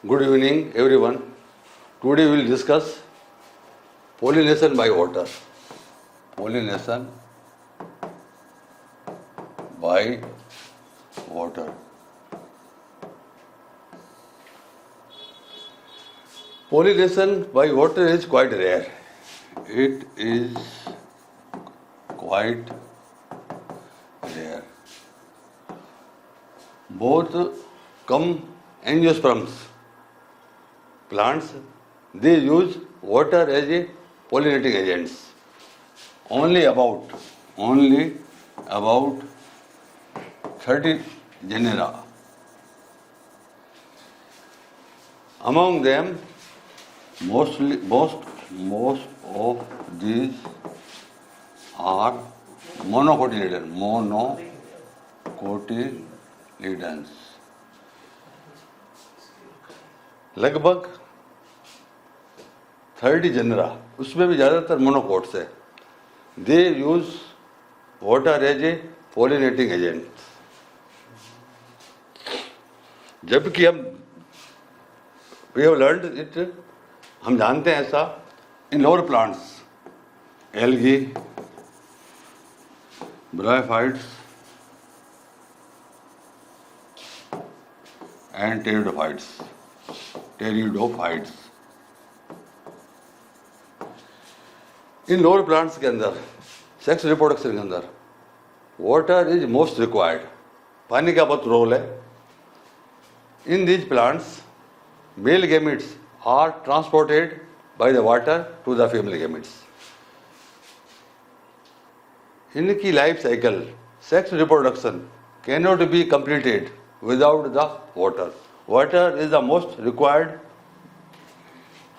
Good evening, everyone. Today we will discuss pollination by water. Pollination by water. Pollination by water is quite rare. It is quite rare. Both come angiosperms. Plants, they use water as a pollinating agents. Only about 30 genera. Among them, most of these are monocotyledons. लगभग 30 genre, उसमें भी ज़्यादातर monocots है. They use water as a pollinating agent. जबकि we have learned it, हम जानते हैं ऐसा in lower plants, algae, bryophytes and pteridophytes. In lower plants के अंदर सेक्स रिप्रोडक्शन के अंदर वाटर इज मोस्ट रिक्वायर्ड. पानी का बहुत रोल है. In these plants male gametes are transported by the water to the female gametes. इनकी life cycle sex reproduction can not be completed without the water. Water is the most required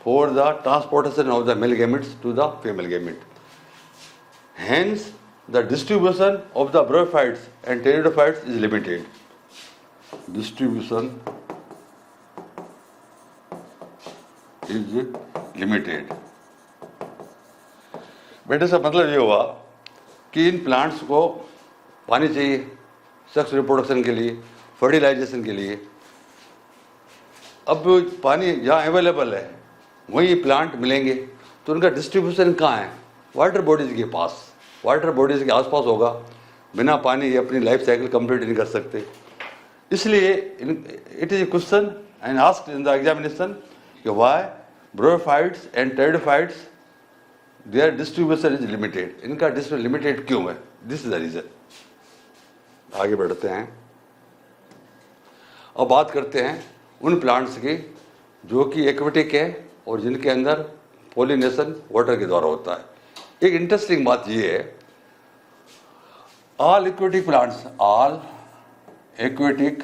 for the transportation of the male gametes to the female gamete. Hence, the distribution of the bryophytes and pteridophytes is limited. Distribution is limited. बेटे से मतलब ये हुआ कि in plants को पानी चाहिए sex reproduction के लिए, फर्टिलाइजेशन के लिए. अब पानी जहाँ अवेलेबल है वहीं प्लांट मिलेंगे, तो उनका डिस्ट्रीब्यूशन कहाँ है? वाटर बॉडीज़ के पास, वाटर बॉडीज़ के आसपास होगा. बिना पानी ये अपनी लाइफ साइकिल कंप्लीट नहीं कर सकते. इसलिए it is a question and asked in the examination कि why bryophytes and pteridophytes their distribution is limited. इनका डिस्ट्रीब्यूशन लिमिटेड क्यों है? This is the reason. आगे बढ़ते हैं. अब बात करते हैं उन प्लांट्स की जो कि एक्वेटिक है और जिनके अंदर पोलिनेशन वाटर के द्वारा होता है. एक इंटरेस्टिंग बात ये है, all aquatic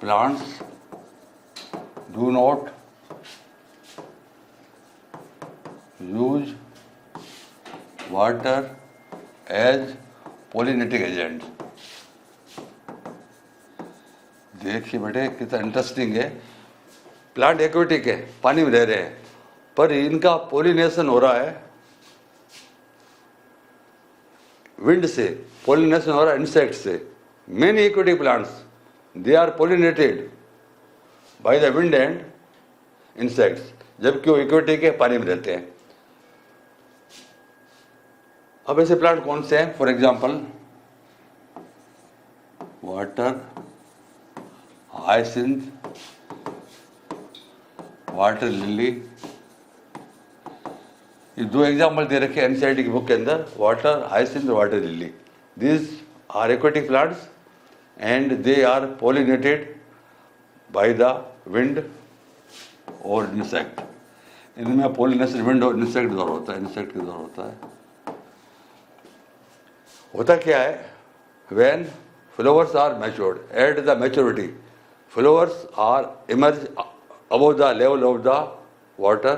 plants do not use water as pollinating agent. देखिए बेटे कितना इंटरेस्टिंग है. प्लांट एक्वेटिक है, पानी में रह रहे हैं, पर इनका पोलिनेशन हो रहा है विंड से, पोलिनेशन हो रहा है इंसेक्ट से. Many aquatic plants they are pollinated by the wind and insects, जबकि वो एक्वेटिक है, पानी में रहते हैं. अब ऐसे प्लांट कौन से हैं? For example water hyacinth, water lily. ये दो एग्जाम्पल दे रखे एनसीईआरटी की बुक के अंदर, वाटर हाइसिंथ और water lily. This are aquatic plants and they are pollinated by the wind और इंसेक्ट. इनमें पोलिनेशन विंड और इंसेक्ट द्वारा होता है, इंसेक्ट के द्वारा होता है. होता क्या है? When flowers are matured, at the maturity flowers are emerge above the level of the water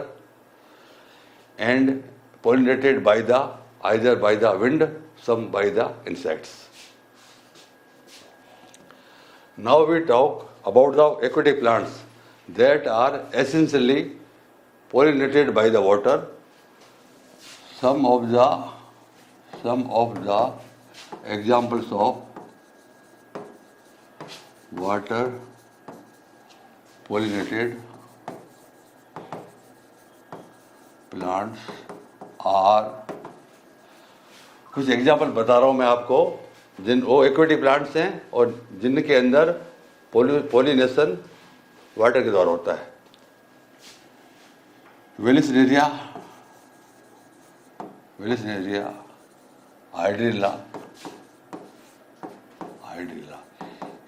and pollinated by either by the wind, some by the insects. Now we talk about the aquatic plants that are essentially pollinated by the water. Some of the examples of water pollinated plants are, कुछ example बता रहा हूं मैं आपको, जिन वो aquatic plants हैं और जिनके अंदर पोलिनेशन वाटर के द्वारा होता है। वेलिसनेरिया, हाइड्रिल्ला,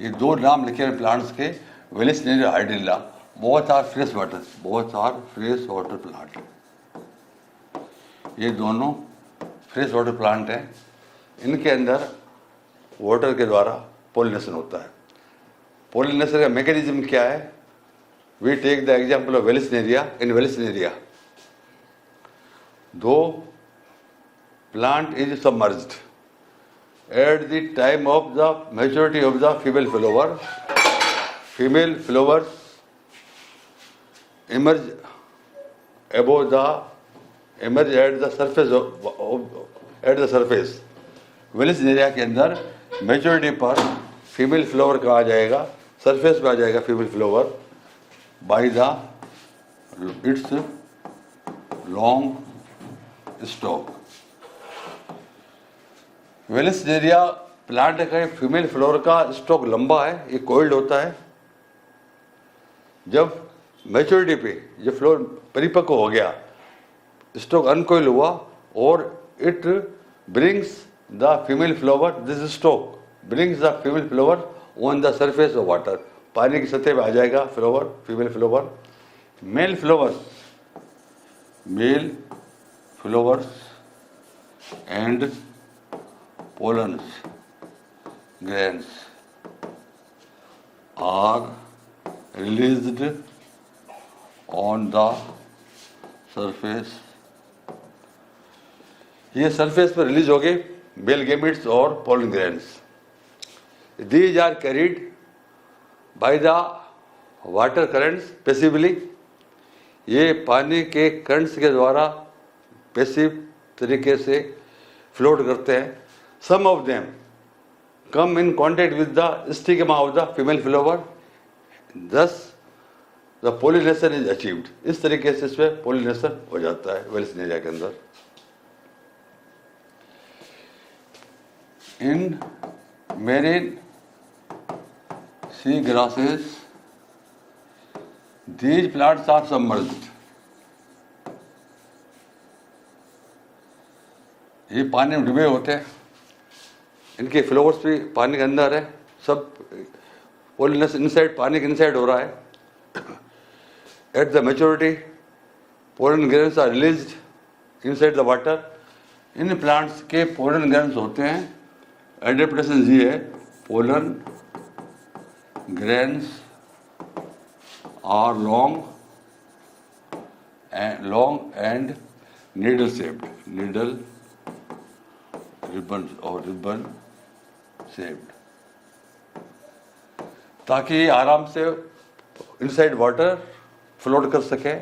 ये दो नाम लिखे हैं प्लांट्स के, Vallisneria, Hydrilla. Both are fresh water plant. ये दोनों फ्रेश वाटर प्लांट हैं। इनके अंदर वाटर के द्वारा पोलिनेशन होता है। पोलिनेशन का मैकेनिज्म क्या है? We take the example of Vallisneria. इन वेलिसनेरिया दो plant is submerged at the time of the maturity of the female flower. Female flowers emerge at the surface. Vallisneria के अंदर मेच्योरिटी पर फीमेल फ्लावर कहाँ आ जाएगा? Surface पे आ जाएगा female flower by the it's long stock. Vallisneria plant का female flower का स्टॉक लंबा है, ये कोइल्ड होता है। जब मैच्योरिटी पे जब फ्लावर परिपक्व हो गया, स्टॉक अनकोइल हुआ और it brings the female flower, this stalk brings the female flower on the surface of water. पानी की सतह पे आ जाएगा flower, female flower. Male flowers and pollens grains are released on the surface। ये surface पर रिलीज हो गए बेल गैमेट्स और pollen grains. These are carried by the water currents passively. ये पानी के करंट्स के द्वारा पैसिव तरीके से फ्लोट करते हैं। Some of them come in contact with the stigma of the female flower, thus the pollination is achieved। इस तरीके से इसमें pollination हो जाता है वेलिसनेरिया के अंदर। In marine sea grasses, these plants are submerged। ये पानी में डूबे होते हैं, इनके फ्लावर्स भी पानी के अंदर है, सब पोलिनेशन इनसाइड, पानी के इनसाइड हो रहा है। At the maturity pollen grains are released inside the water. इन प्लांट्स के पोलन ग्रेन्स होते हैं, एडेप्टेशन ये है, pollen grains are long and needle shaped, needle ribbon shaped, ताकि ये आराम से इनसाइड वाटर फ्लोट कर सके।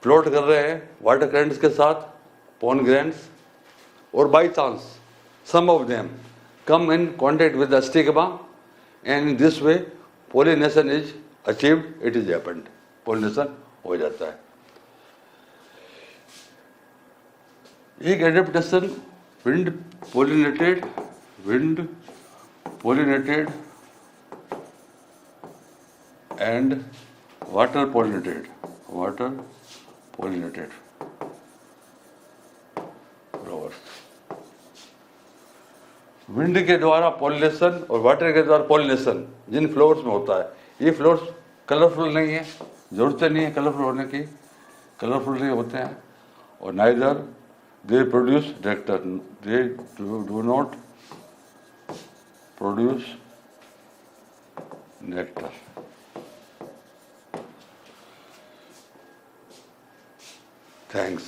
फ्लोट कर रहे हैं वाटर करंट्स के साथ पोलन ग्रेन्स, और by chance some of them come in contact with the stigma and in this way pollination is achieved, it is happened. Pollination हो जाता है। एक adaptation wind pollinated and water pollinated flowers. Wind के द्वारा pollination और water के द्वारा pollination जिन flowers में होता है, ये फ्लावर्स कलरफुल नहीं है, जरूरत नहीं है कलरफुल होने की, कलरफुल नहीं होते हैं, और neither they produce nectar, they do not produce nectar। Thanks।